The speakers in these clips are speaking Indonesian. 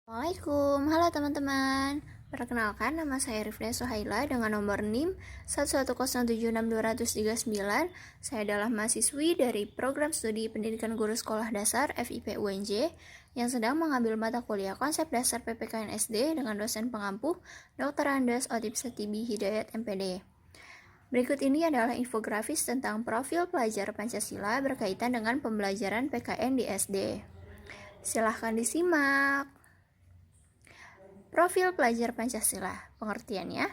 Assalamualaikum, halo teman-teman. Perkenalkan, nama saya Rifda Sohaila dengan nomor NIM 110762239. Saya adalah mahasiswi dari Program Studi Pendidikan Guru Sekolah Dasar FIP UNJ yang sedang mengambil mata kuliah Konsep Dasar PPKN SD dengan dosen pengampu Dr. Andes Otip Setibi Hidayat MPD. Berikut ini adalah infografis tentang profil pelajar Pancasila berkaitan dengan pembelajaran PKN di SD. Silahkan disimak. Profil pelajar Pancasila, pengertiannya.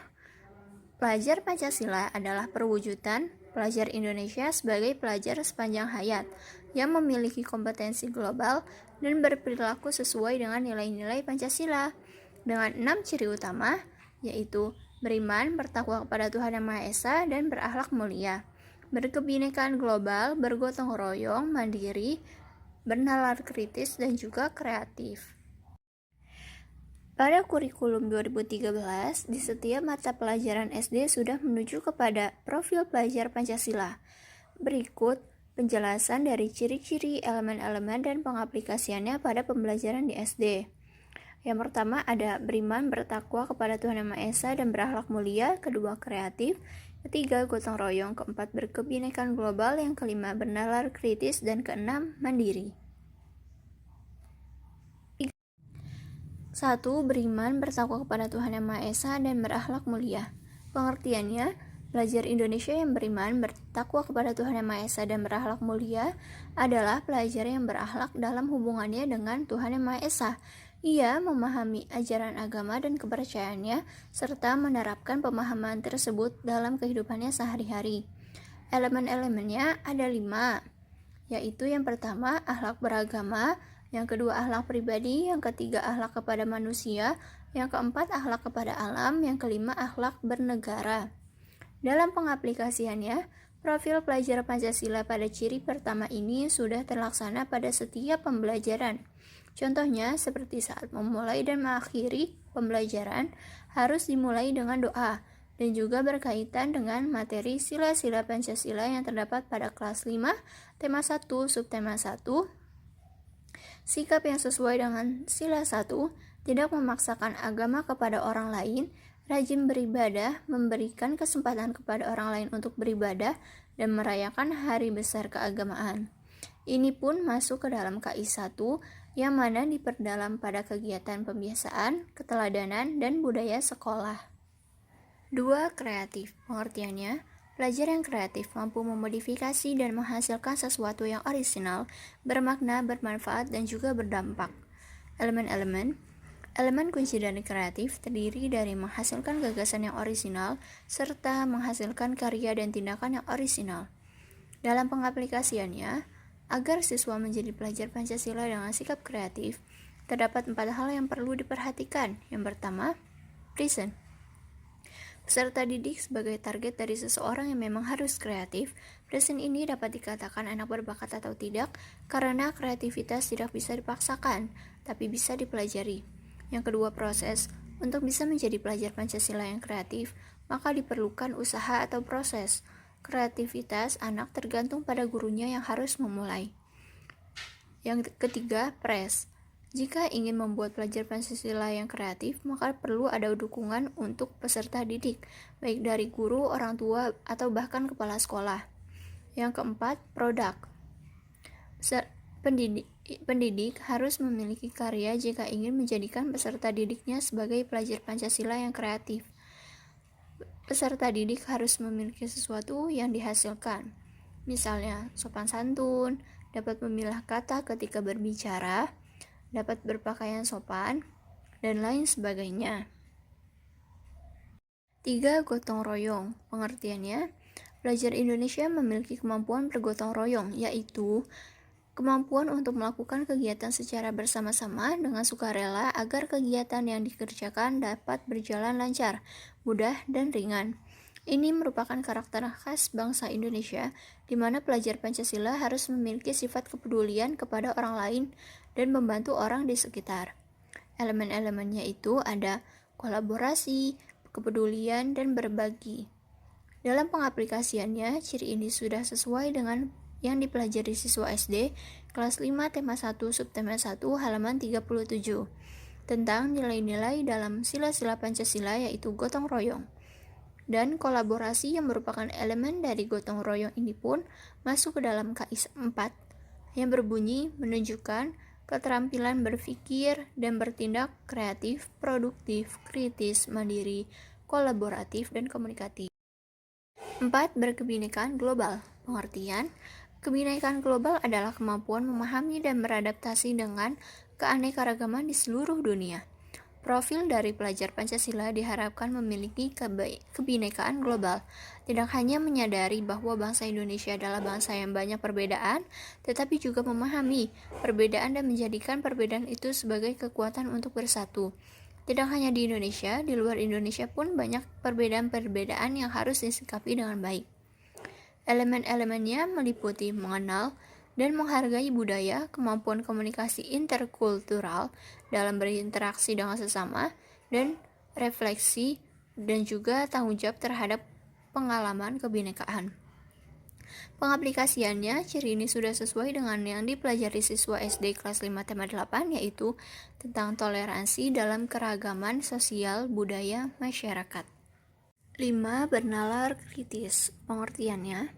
Pelajar Pancasila adalah perwujudan pelajar Indonesia sebagai pelajar sepanjang hayat yang memiliki kompetensi global dan berperilaku sesuai dengan nilai-nilai Pancasila dengan 6 ciri utama, yaitu beriman, bertakwa kepada Tuhan Yang Maha Esa, dan berakhlak mulia, berkebinekaan global, bergotong royong, mandiri, bernalar kritis, dan juga kreatif. Pada kurikulum 2013, di setiap mata pelajaran SD sudah menuju kepada profil pelajar Pancasila. Berikut penjelasan dari ciri-ciri, elemen-elemen, dan pengaplikasiannya pada pembelajaran di SD. Yang pertama ada beriman, bertakwa kepada Tuhan Yang Maha Esa, dan berakhlak mulia. Kedua, kreatif. Ketiga, gotong royong. Keempat, berkebinekaan global. Yang kelima, bernalar kritis. Dan keenam, mandiri. 1. Beriman, bertakwa kepada Tuhan Yang Maha Esa, dan berakhlak mulia. Pengertiannya, pelajar Indonesia yang beriman, bertakwa kepada Tuhan Yang Maha Esa, dan berakhlak mulia adalah pelajar yang berakhlak dalam hubungannya dengan Tuhan Yang Maha Esa. Ia memahami ajaran agama dan kepercayaannya, serta menerapkan pemahaman tersebut dalam kehidupannya sehari-hari. Elemen-elemennya ada 5, yaitu yang pertama, akhlak beragama, yang kedua, akhlak pribadi, yang ketiga, akhlak kepada manusia, yang keempat, akhlak kepada alam, yang kelima, akhlak bernegara. Dalam pengaplikasiannya, profil pelajar Pancasila pada ciri pertama ini sudah terlaksana pada setiap pembelajaran. Contohnya, seperti saat memulai dan mengakhiri pembelajaran, harus dimulai dengan doa, dan juga berkaitan dengan materi sila-sila Pancasila yang terdapat pada kelas 5, tema 1, subtema 1, sikap yang sesuai dengan sila 1, tidak memaksakan agama kepada orang lain, rajin beribadah, memberikan kesempatan kepada orang lain untuk beribadah, dan merayakan hari besar keagamaan. Ini pun masuk ke dalam KI 1, yang mana diperdalam pada kegiatan pembiasaan, keteladanan, dan budaya sekolah. 2. Kreatif. Pengertiannya, pelajar yang kreatif mampu memodifikasi dan menghasilkan sesuatu yang orisinal, bermakna, bermanfaat, dan juga berdampak. Elemen-elemen kunci dari kreatif terdiri dari menghasilkan gagasan yang orisinal, serta menghasilkan karya dan tindakan yang orisinal. Dalam pengaplikasiannya, agar siswa menjadi pelajar Pancasila dengan sikap kreatif, terdapat 4 hal yang perlu diperhatikan. Yang pertama, present. Peserta didik sebagai target dari seseorang yang memang harus kreatif. Present ini dapat dikatakan anak berbakat atau tidak, karena kreativitas tidak bisa dipaksakan, tapi bisa dipelajari. Yang kedua, proses. Untuk bisa menjadi pelajar Pancasila yang kreatif, maka diperlukan usaha atau proses. Kreativitas anak tergantung pada gurunya yang harus memulai. Yang ketiga, press. Jika ingin membuat pelajar Pancasila yang kreatif, maka perlu ada dukungan untuk peserta didik, baik dari guru, orang tua, atau bahkan kepala sekolah. Yang keempat, produk. Pendidik harus memiliki karya jika ingin menjadikan peserta didiknya sebagai pelajar Pancasila yang kreatif. Peserta didik harus memiliki sesuatu yang dihasilkan. Misalnya, sopan santun, dapat memilah kata ketika berbicara, dapat berpakaian sopan, dan lain sebagainya. 3. Gotong royong. Pengertiannya, pelajar Indonesia memiliki kemampuan bergotong royong, yaitu kemampuan untuk melakukan kegiatan secara bersama-sama dengan sukarela agar kegiatan yang dikerjakan dapat berjalan lancar, mudah, dan ringan. Ini merupakan karakter khas bangsa Indonesia, di mana pelajar Pancasila harus memiliki sifat kepedulian kepada orang lain dan membantu orang di sekitar. Elemen-elemennya itu ada kolaborasi, kepedulian, dan berbagi. Dalam pengaplikasiannya, ciri ini sudah sesuai dengan yang dipelajari siswa SD kelas 5 tema 1 subtema 1 halaman 37. tentang nilai-nilai dalam sila-sila Pancasila, yaitu gotong royong. Dan kolaborasi yang merupakan elemen dari gotong royong ini pun masuk ke dalam KIS 4 yang berbunyi menunjukkan keterampilan berpikir dan bertindak kreatif, produktif, kritis, mandiri, kolaboratif, dan komunikatif. 4. Berkebinekaan global. Pengertian, kebinekaan global adalah kemampuan memahami dan beradaptasi dengan keanekaragaman di seluruh dunia. Profil dari pelajar Pancasila diharapkan memiliki kebinekaan global, tidak hanya menyadari bahwa bangsa Indonesia adalah bangsa yang banyak perbedaan, tetapi juga memahami perbedaan dan menjadikan perbedaan itu sebagai kekuatan untuk bersatu. Tidak hanya di Indonesia, di luar Indonesia pun banyak perbedaan-perbedaan yang harus disikapi dengan baik. Elemen-elemennya meliputi mengenal dan menghargai budaya, kemampuan komunikasi interkultural dalam berinteraksi dengan sesama, dan refleksi dan juga tanggung jawab terhadap pengalaman kebinekaan. Pengaplikasiannya, ciri ini sudah sesuai dengan yang dipelajari siswa SD kelas 5 tema 8, yaitu tentang toleransi dalam keragaman sosial budaya masyarakat. 5. Bernalar kritis. Pengertiannya,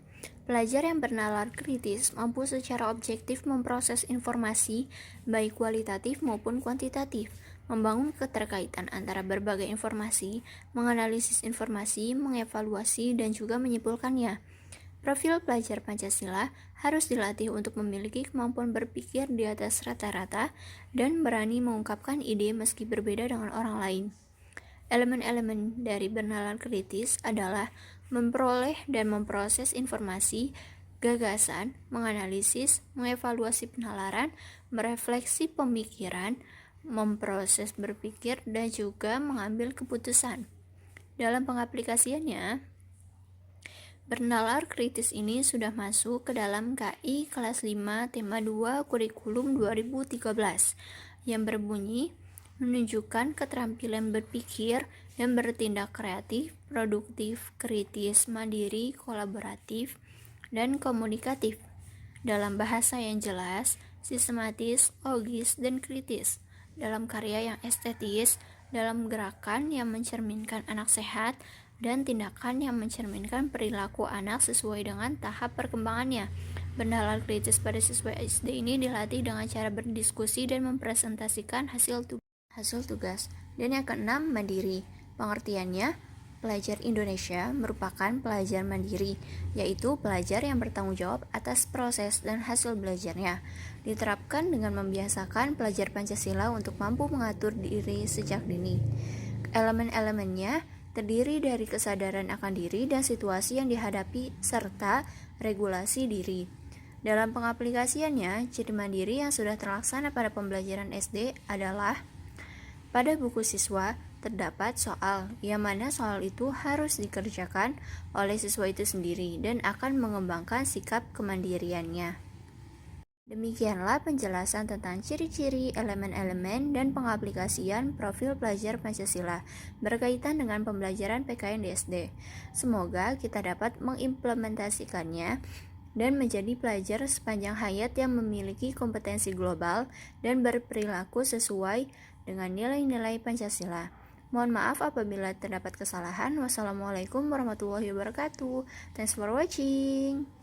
pelajar yang bernalar kritis mampu secara objektif memproses informasi, baik kualitatif maupun kuantitatif, membangun keterkaitan antara berbagai informasi, menganalisis informasi, mengevaluasi, dan juga menyimpulkannya. Profil pelajar Pancasila harus dilatih untuk memiliki kemampuan berpikir di atas rata-rata dan berani mengungkapkan ide meski berbeda dengan orang lain. Elemen-elemen dari bernalar kritis adalah memperoleh dan memproses informasi, gagasan, menganalisis, mengevaluasi penalaran, merefleksi pemikiran, memproses berpikir, dan juga mengambil keputusan. Dalam pengaplikasiannya, bernalar kritis ini sudah masuk ke dalam KI kelas 5 tema 2 kurikulum 2013 yang berbunyi menunjukkan keterampilan berpikir dan bertindak kreatif, produktif, kritis, mandiri, kolaboratif, dan komunikatif dalam bahasa yang jelas, sistematis, logis, dan kritis, dalam karya yang estetis, dalam gerakan yang mencerminkan anak sehat, dan tindakan yang mencerminkan perilaku anak sesuai dengan tahap perkembangannya. Bernalar kritis pada siswa SD ini dilatih dengan cara berdiskusi dan mempresentasikan hasil tugas. Dan yang keenam, mandiri. Pengertiannya, pelajar Indonesia merupakan pelajar mandiri, yaitu pelajar yang bertanggung jawab atas proses dan hasil belajarnya. Diterapkan dengan membiasakan pelajar Pancasila untuk mampu mengatur diri sejak dini. Elemen-elemennya terdiri dari kesadaran akan diri dan situasi yang dihadapi serta regulasi diri. Dalam pengaplikasiannya, ciri mandiri yang sudah terlaksana pada pembelajaran SD adalah pada buku siswa terdapat soal, yang mana soal itu harus dikerjakan oleh siswa itu sendiri dan akan mengembangkan sikap kemandiriannya. Demikianlah penjelasan tentang ciri-ciri, elemen-elemen, dan pengaplikasian profil pelajar Pancasila berkaitan dengan pembelajaran PKN di SD. Semoga kita dapat mengimplementasikannya dan menjadi pelajar sepanjang hayat yang memiliki kompetensi global dan berperilaku sesuai dengan nilai-nilai Pancasila. Mohon maaf apabila terdapat kesalahan. Wassalamualaikum warahmatullahi wabarakatuh. Thanks for watching.